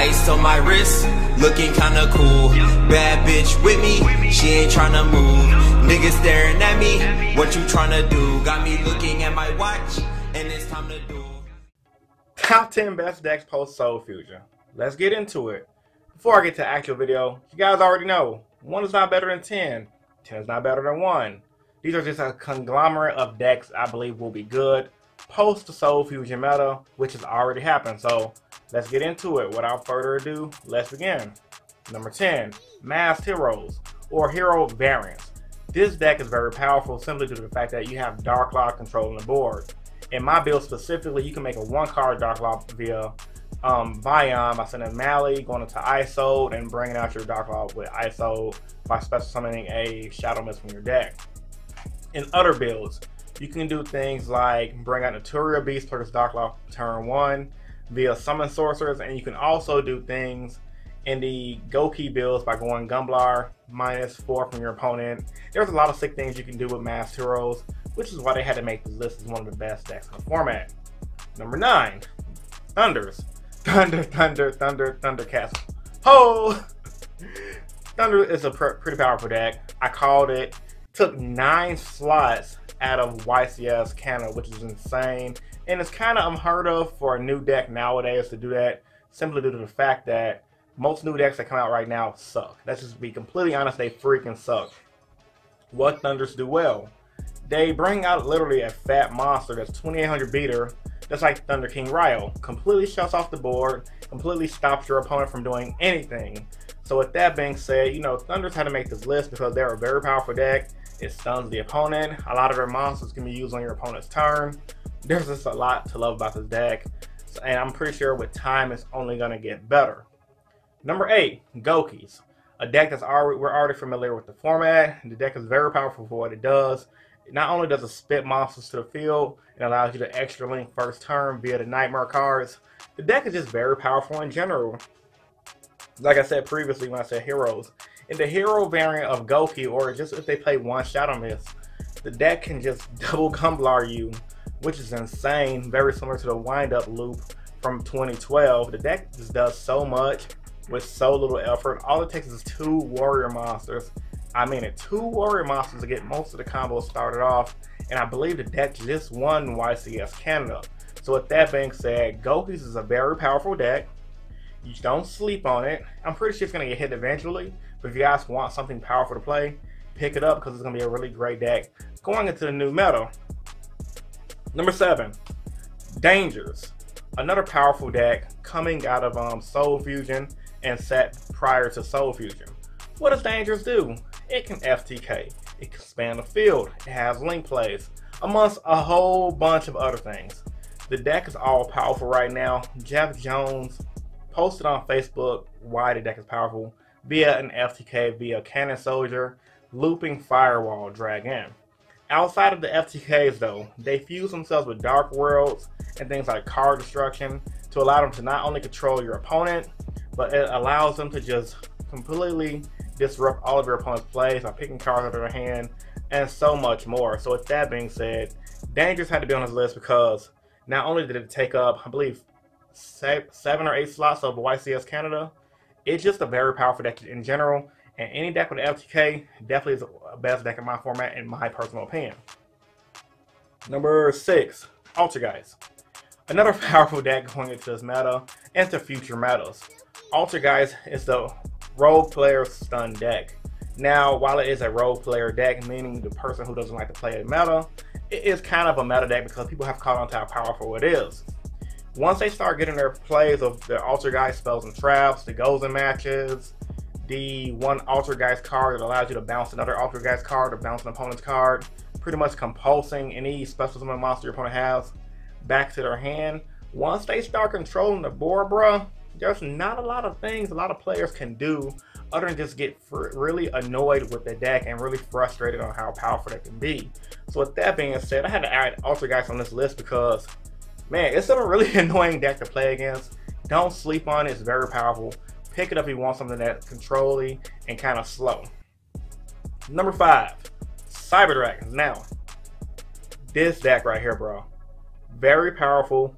Ice on my wrist, looking kinda cool. Bad bitch with me, she ain't tryna move. Niggas staring at me, what you tryna do? Got me looking at my watch, and it's time to do. Top 10 best decks post Soul Fusion. Let's get into it. Before I get to the actual video, you guys already know, 1 is not better than 10. 10 is not better than 1. These are just a conglomerate of decks I believe will be good post the Soul Fusion meta, which has already happened. So let's get into it. Without further ado, let's begin. Number 10, Masked Heroes, or Hero Variants. This deck is very powerful simply due to the fact that you have Dark Law controlling the board. In my build specifically, you can make a 1-card Dark Law via Biome by sending Mally, going into ISO, and bringing out your Dark Law with ISO by special summoning a Shadow Mist from your deck. In other builds, you can do things like bring out Naturia Beast plus Dark Law turn 1 via Summon Sorcerers, and you can also do things in the GOUKI builds by going Gumblar -4 from your opponent. There's a lot of sick things you can do with Masked Heroes, which is why they had to make this list as one of the best decks in the format. Number 9, Thunders. Thunder Castle. Ho! Thunder is a pretty powerful deck. I called it. Took 9 slots out of YCS Canada, which is insane. And it's kind of unheard of for a new deck nowadays to do that, simply due to the fact that most new decks that come out right now suck. Let's just be completely honest, they freaking suck. What Thunders do well? They bring out literally a fat monster that's 2800 beater, just like Thunder King Ryo. Completely shuts off the board, completely stops your opponent from doing anything. So with that being said, you know, Thunders had to make this list because they're a very powerful deck. It stuns the opponent. A lot of their monsters can be used on your opponent's turn. There's just a lot to love about this deck. And I'm pretty sure with time it's only going to get better. Number 8, GOUKIs. A deck that's we're already familiar with the format. The deck is very powerful for what it does. Not only does it spit monsters to the field, it allows you to extra link first turn via the Nightmare cards. The deck is just very powerful in general. Like I said previously when I said heroes. In the hero variant of GOUKI, or just if they play 1 Shadow Mist, the deck can just double Gumblar you, which is insane. Very similar to the wind-up loop from 2012. The deck just does so much with so little effort. All it takes is 2 warrior monsters. I mean it, 2 warrior monsters to get most of the combos started off, and I believe the deck just won YCS Canada. So with that being said, GOUKIs is a very powerful deck. You don't sleep on it. I'm pretty sure it's going to get hit eventually, but if you guys want something powerful to play, pick it up because it's going to be a really great deck going into the new meta. Number 7, Dangers. Another powerful deck coming out of Soul Fusion and set prior to Soul Fusion. What does Dangers do? It can FTK, it can span the field, it has link plays, amongst a whole bunch of other things. The deck is all powerful right now. Jeff Jones posted on Facebook why the deck is powerful via an FTK via Cannon Soldier, Looping Firewall Dragon. Outside of the FTKs though, they fuse themselves with Dark Worlds and things like card destruction to allow them to not only control your opponent, but it allows them to just completely disrupt all of your opponent's plays by picking cards out of their hand and so much more. So with that being said, Dangers had to be on this list because not only did it take up, I believe, 7 or 8 slots of YCS Canada, it's just a very powerful deck in general, and any deck with FTK definitely is the best deck in my format in my personal opinion. Number 6, ALTERGEIST. Another powerful deck going into this meta and into future metas. ALTERGEIST is the role player stun deck. Now, while it is a role player deck, meaning the person who doesn't like to play a meta, it is kind of a meta deck because people have caught on to how powerful it is. Once they start getting their plays of their ALTERGEIST spells and traps, the goes in matches, the 1 ALTERGEIST card that allows you to bounce another ALTERGEIST card or bounce an opponent's card, pretty much compulsing any special summon monster your opponent has back to their hand. Once they start controlling the board, bruh, there's not a lot of things a lot of players can do other than just get really annoyed with the deck and really frustrated on how powerful it can be. So with that being said, I had to add ALTERGEIST on this list because, man, it's a really annoying deck to play against. Don't sleep on it, it's very powerful. Pick it up if you want something that's controlly and kind of slow. Number 5, Cyber Dragons. Now, this deck right here, bro, very powerful,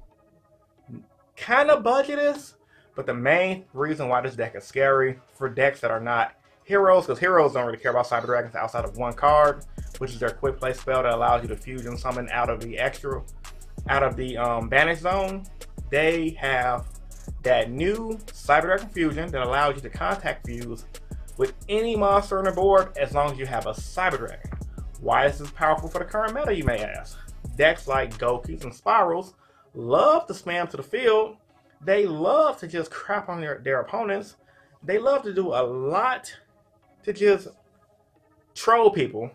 kind of budgetless, But the main reason why this deck is scary for decks that are not heroes, because heroes don't really care about Cyber Dragons outside of one card, which is their quick play spell that allows you to fusion summon out of the Banish Zone. They have that new Cyber Dragon fusion that allows you to contact fuse with any monster on the board as long as you have a Cyber Dragon. Why is this powerful for the current meta, you may ask? Decks like GOUKIs and Spirals love to spam to the field. They love to just crap on their opponents. They love to do a lot to just troll people,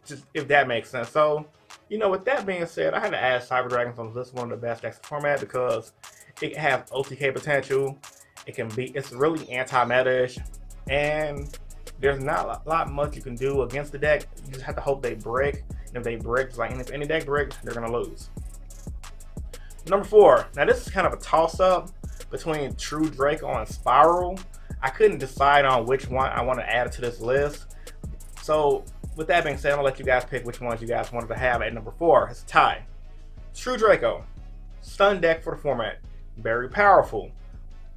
just, if that makes sense. So, you know, with that being said, I had to add Cyber Dragons on this one of the best decks in the format because it has OTK potential. It's really anti-meta-ish, and there's not a lot much you can do against the deck. You just have to hope they break. And if they break, it's like if any deck breaks, they're gonna lose. Number 4. Now this is kind of a toss-up between True Draco and Spiral. I couldn't decide on which one I want to add to this list. So with that being said, I'm gonna let you guys pick which ones you guys wanted to have at number 4. It's a tie. True Draco, stun deck for the format, very powerful.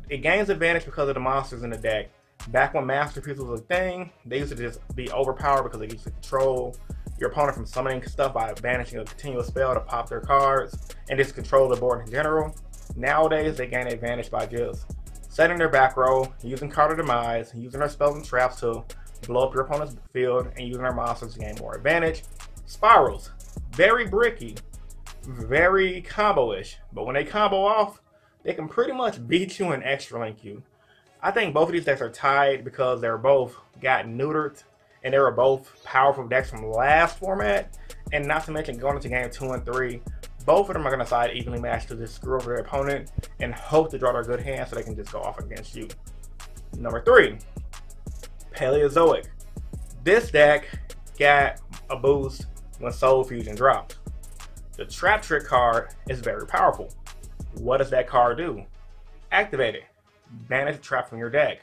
It gains advantage because of the monsters in the deck. Back when Masterpiece was a thing, they used to just be overpowered because they used to control your opponent from summoning stuff by banishing a continuous spell to pop their cards and just control the board in general. Nowadays, they gain advantage by just setting their back row, using Card of Demise, using their spells and traps to blow up your opponent's field, and using their monsters to gain more advantage. Spirals, very bricky, very combo-ish, but when they combo off, they can pretty much beat you and extra link you. I think both of these decks are tied because they're both got neutered, and they were both powerful decks from last format, and not to mention going into game 2 and 3, both of them are going to side evenly matched to just screw over their opponent and hope to draw their good hand so they can just go off against you. Number 3, Paleozoic. This deck got a boost when Soul Fusion dropped. The Trap Trick card is very powerful. What does that card do? Activate it. Banish a trap from your deck.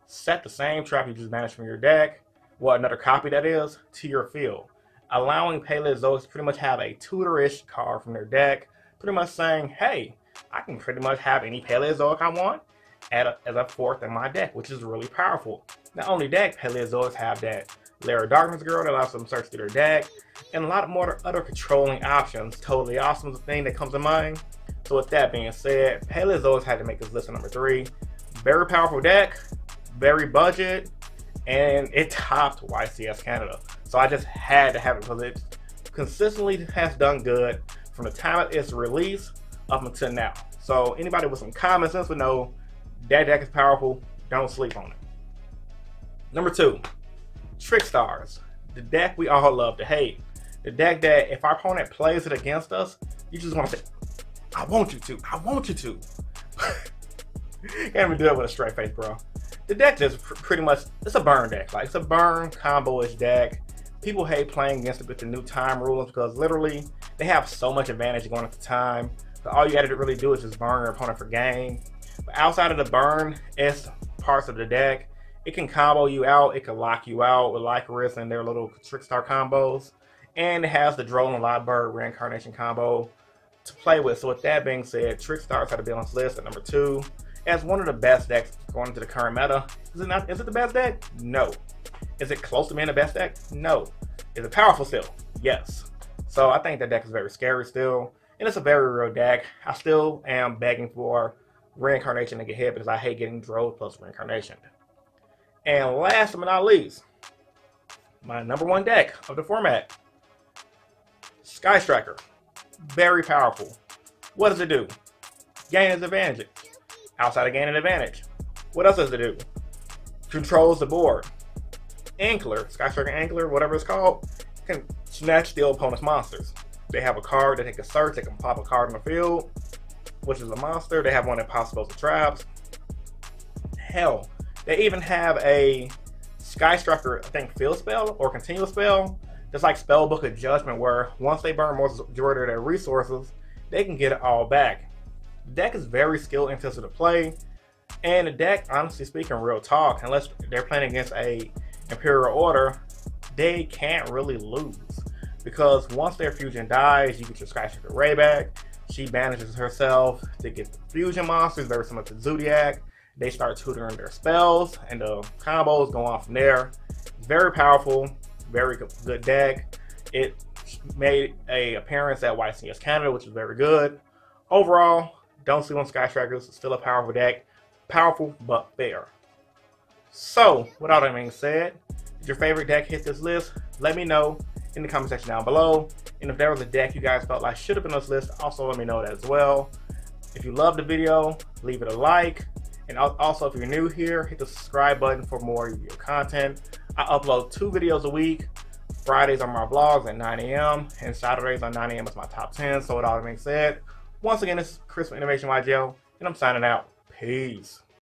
Set the same trap you just banished from your deck, another copy that is, to your field. Allowing Paleozoics to pretty much have a tutor-ish card from their deck, pretty much saying, hey, I can pretty much have any Paleozoic I want as a 4th in my deck, which is really powerful. Not only that, Paleozoics have that Lair of Darkness girl that allows them to search through their deck, and a lot more other controlling options. Totally Awesome is the thing that comes to mind. So with that being said, Paleozoics had to make this list at number 3. Very powerful deck, very budget, and it topped YCS Canada. So I just had to have it because it consistently has done good from the time of its release up until now. So anybody with some common sense would know that deck is powerful. Don't sleep on it. Number 2, TRICKSTARs. The deck we all love to hate. The deck that if our opponent plays it against us, you just want to say, I want you to. I want you to. Can't even do it with a straight face, bro. The deck is pretty much, it's a burn deck. Like, it's a burn combo-ish deck. People hate playing against it with the new time rules because literally they have so much advantage going into time. But all you got to really do is just burn your opponent for game. But outside of the burn, it's parts of the deck. It can combo you out. It can lock you out with Lycoris and their little TRICKSTAR combos. And it has the Drone and Lightbird reincarnation combo to play with. So with that being said, TRICKSTARs had to be on this list at number 2 as one of the best decks going into the current meta. Is it not? Is it the best deck? No. Is it close to being the best deck? No. Is it powerful still? Yes. So I think that deck is very scary still, and it's a very real deck. I still am begging for reincarnation to get hit because I hate getting Drove plus reincarnation. And last but not least, my number 1 deck of the format, Sky Striker. Very powerful. What does it do? Gain its advantage. Outside of gaining advantage, what else does it do? Controls the board. Ankler, Sky Striker Ankler, whatever it's called, can snatch the opponent's monsters. They have a card that they can search. They can pop a card in the field, which is a monster. They have one that pops those traps. Hell, they even have a Sky Striker, I think, field spell or continuous spell. That's like Spellbook of Judgment, where once they burn majority of their resources, they can get it all back. The deck is very skill intensive to play, and the deck, honestly speaking, real talk, unless they're playing against a Imperial Order, they can't really lose. Because once their fusion dies, you get your Sky Striker Ray back. She banishes herself to get the fusion monsters, very similar to Zodiac. they start tutoring their spells, and the combos go on from there. It's very powerful, very good deck. It made a appearance at YCS Canada, which is very good. Overall, don't sleep on Sky Strikers. It's still a powerful deck. Powerful, but fair. So, with all that being said, did your favorite deck hit this list? Let me know in the comment section down below. And if there was a deck you guys felt like should have been on this list, also let me know that as well. If you loved the video, leave it a like. And also, if you're new here, hit the subscribe button for more Yugioh content. I upload 2 videos a week. Fridays are my vlogs at 9 AM, and Saturdays on 9 AM is my top 10. So with all that being said, once again, this is Chris from InnovationYGO, and I'm signing out. Peace.